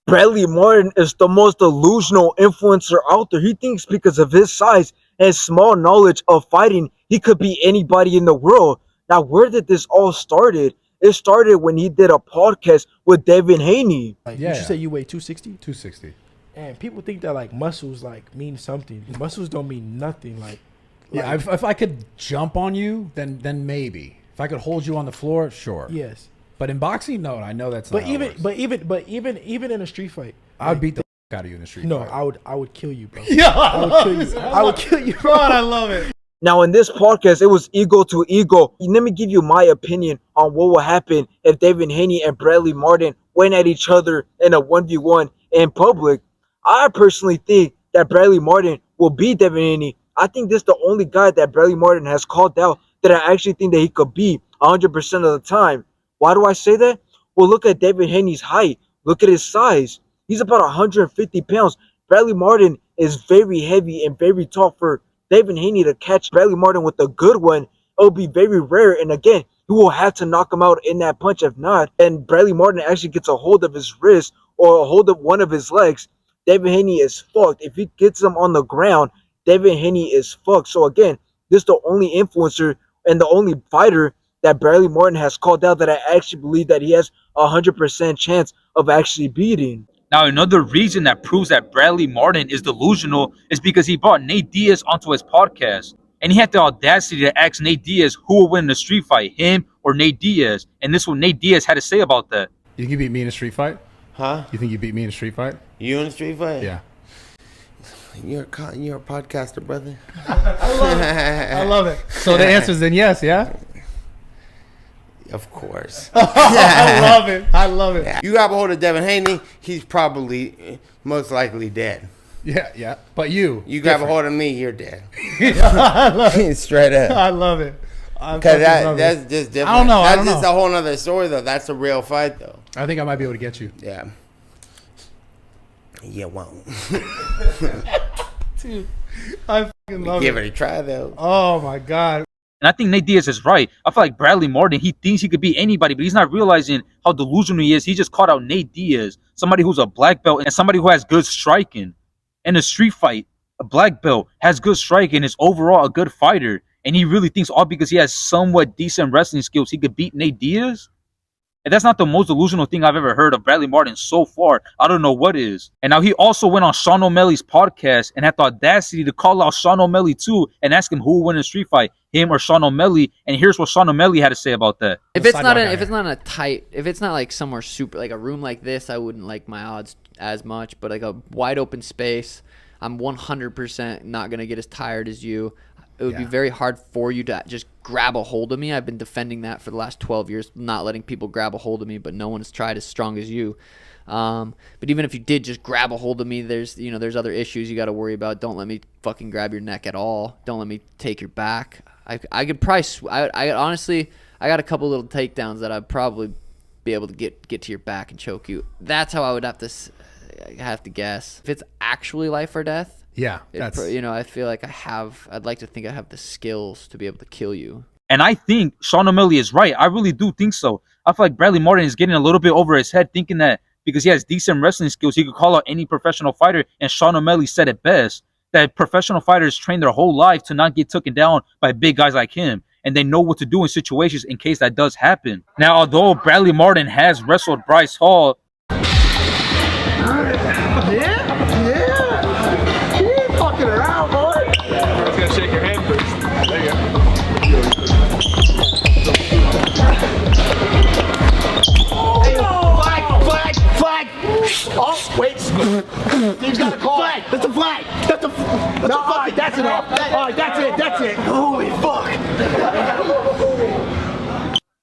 Bradley Martyn is the most delusional influencer out there. He thinks because of his size and small knowledge of fighting, he could be anybody in the world. Now, where did this all started? It started when he did a podcast with Devin Haney. Like, Yeah, you should yeah. say you weigh 260? 260. And people think that like muscles like mean something. Muscles don't mean nothing. Like Yeah, if I could jump on you, then maybe. If I could hold you on the floor, sure. yes. But in boxing, no, I know that's But not how it even works. even in a street fight, I would beat the out of you in a street no, fight. I would kill you, bro. Yeah, I would kill you. I would kill you, bro. God, I love it. Now, in this podcast, it was ego to ego. Let me give you my opinion on what will happen if Devin Haney and Bradley Martyn went at each other in a 1v1 in public. I personally think that Bradley Martyn will beat Devin Haney. I think this is the only guy that Bradley Martyn has called out that I actually think that he could beat 100% of the time. Why do I say that? Well, look at Devin Haney's height. Look at his size. He's about 150 pounds. Bradley Martyn is very heavy and very tall. For Devin Haney to catch Bradley Martyn with a good one, it will be very rare. And again, he will have to knock him out in that punch. If not, and Bradley Martyn actually gets a hold of his wrist or a hold of one of his legs, Devin Haney is fucked. If he gets him on the ground, Devin Haney is fucked. So again, this is the only influencer and the only fighter that Bradley Martyn has called out that I actually believe that he has 100% chance of actually beating. Now, another reason that proves that Bradley Martyn is delusional is because he brought Nate Diaz onto his podcast. And he had the audacity to ask Nate Diaz who will win the street fight, him or Nate Diaz. And this is what Nate Diaz had to say about that. You think you beat me in a street fight? Huh? You think you beat me in a street fight? You in a street fight? Yeah. You're a podcaster, brother. I love it. So the answer is then yes, yeah? Of course. I love it. I love it. You grab a hold of Devin Haney, he's probably most likely dead. Yeah, yeah. But you. You grab a hold of me, you're dead. I love it. Straight up. I love it. Because that's just different. I don't know. That's just a whole other story, though. That's a real fight, though. I think I might be able to get you. Yeah. You won't. Dude, I fucking love Give it. it a try, though. Oh, my God. And I think Nate Diaz is right. I feel like Bradley Martyn, he thinks he could beat anybody, but he's not realizing how delusional he is. He just called out Nate Diaz, somebody who's a black belt and somebody who has good striking. In a street fight, a black belt has good striking, is overall a good fighter, and he really thinks all because he has somewhat decent wrestling skills, he could beat Nate Diaz? And that's not the most delusional thing I've ever heard of Bradley Martyn so far. I don't know what is. And now he also went on Sean O'Malley's podcast and had the audacity to call out Sean O'Malley too and ask him who will win a street fight, him or Sean O'Malley. And here's what Sean O'Malley had to say about that. If it's not a tight, if it's not like somewhere super, like a room like this, I wouldn't like my odds as much. But like a wide open space, I'm 100% not gonna get as tired as you. It would be very hard for you to just grab a hold of me. I've been defending that for the last 12 years, not letting people grab a hold of me, but no one has tried as strong as you. But even if you did just grab a hold of me, there's other issues you got to worry about. Don't let me fucking grab your neck at all. Don't let me take your back. I could probably, I honestly, I got a couple little takedowns that I'd probably be able to get to your back and choke you. That's how I would have to guess. If it's actually life or death, yeah, that's I feel like I'd like to think I have the skills to be able to kill you. And I think Sean O'Malley is right. I really do think so. I feel like Bradley Martyn is getting a little bit over his head, thinking that because he has decent wrestling skills, he could call out any professional fighter. And Sean O'Malley said it best, that professional fighters train their whole life to not get taken down by big guys like him. And they know what to do in situations in case that does happen. Now, although Bradley Martyn has wrestled Bryce Hall, Oh, wait. He's got a call. Flag. That's a flag. That's a flag. No, all right, that's enough. All right, that's it. Holy fuck.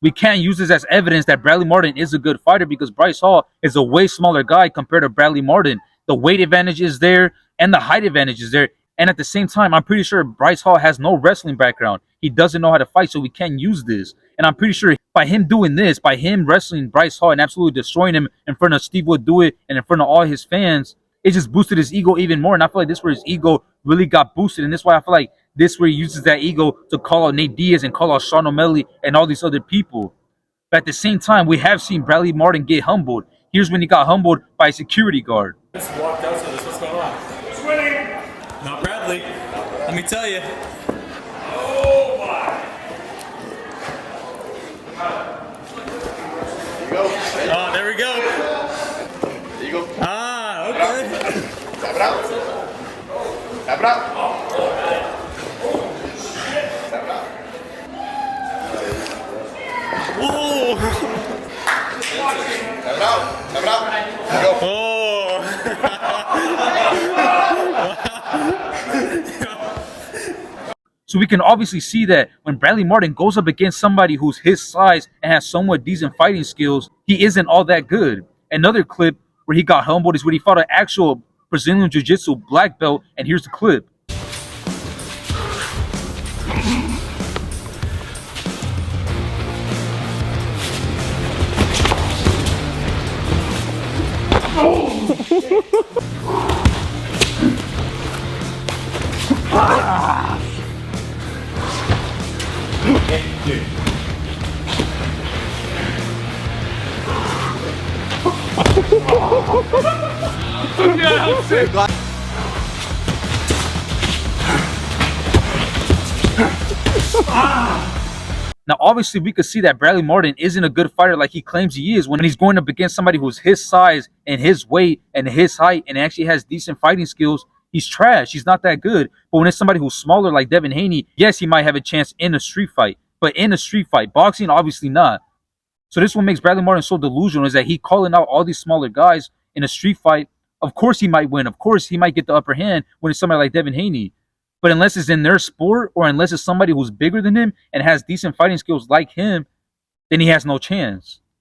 we can't use this as evidence that Bradley Martyn is a good fighter because Bryce Hall is a way smaller guy compared to Bradley Martyn. The weight advantage is there and the height advantage is there. And at the same time, I'm pretty sure Bryce Hall has no wrestling background. He doesn't know how to fight, so we can't use this. And I'm pretty sure by him doing this, by him wrestling Bryce Hall and absolutely destroying him in front of Steve Wood Do It and in front of all his fans, it just boosted his ego even more. And I feel like this is where his ego really got boosted. And this is why I feel like this is where he uses that ego to call out Nate Diaz and call out Sean O'Malley and all these other people. But at the same time, we have seen Bradley Martyn get humbled. Here's when he got humbled by a security guard. Just walked out to this. What's going on? Winning. Not Bradley. Let me tell you. Oh my. Oh, there we go. There you go. Ah, okay. Tap it out. Tap it out. Tap it out. Whoa. Tap it out. Tap it out. There you go. Oh. So we can obviously see that when Bradley Martyn goes up against somebody who's his size and has somewhat decent fighting skills, he isn't all that good. Another clip where he got humbled is when he fought an actual Brazilian Jiu-Jitsu black belt, and here's the clip. Now, obviously, we could see that Bradley Martyn isn't a good fighter like he claims he is when he's going up against somebody who's his size and his weight and his height and actually has decent fighting skills. He's trash. He's not that good. But when it's somebody who's smaller like Devin Haney, yes, he might have a chance in a street fight. But in a street fight, boxing, obviously not. So this is what makes Bradley Martyn so delusional, is that he calling out all these smaller guys in a street fight. Of course he might win. Of course he might get the upper hand when it's somebody like Devin Haney. But unless it's in their sport or unless it's somebody who's bigger than him and has decent fighting skills like him, then he has no chance.